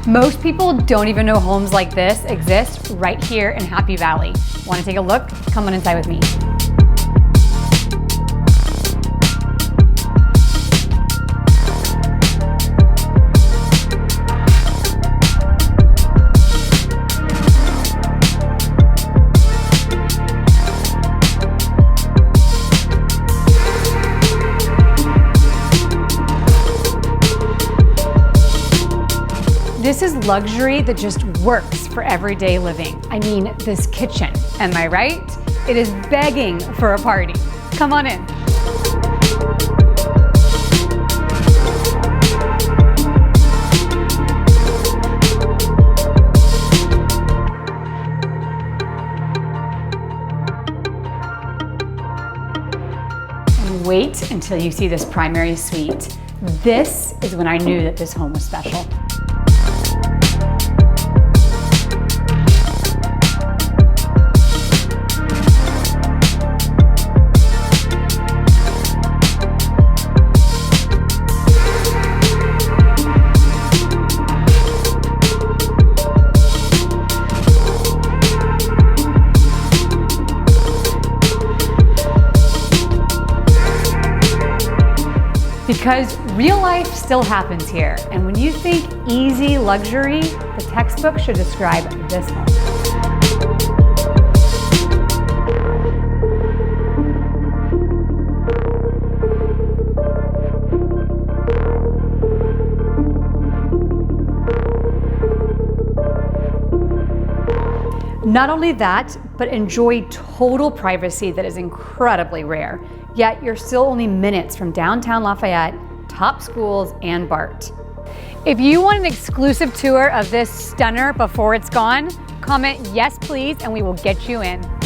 Most people don't even know homes like this exist right here in Happy Valley. Want to take a look? Come on inside with me. This is luxury that just works for everyday living. I mean, this kitchen, am I right? It is begging for a party. Come on in. And wait until you see this primary suite. This is when I knew that this home was special. Because real life still happens here, and when you think easy luxury, the textbook should describe this home. Not only that, but enjoy total privacy that is incredibly rare. Yet you're still only minutes from downtown Lafayette, top schools, and BART. If you want an exclusive tour of this stunner before it's gone, comment yes please and we will get you in.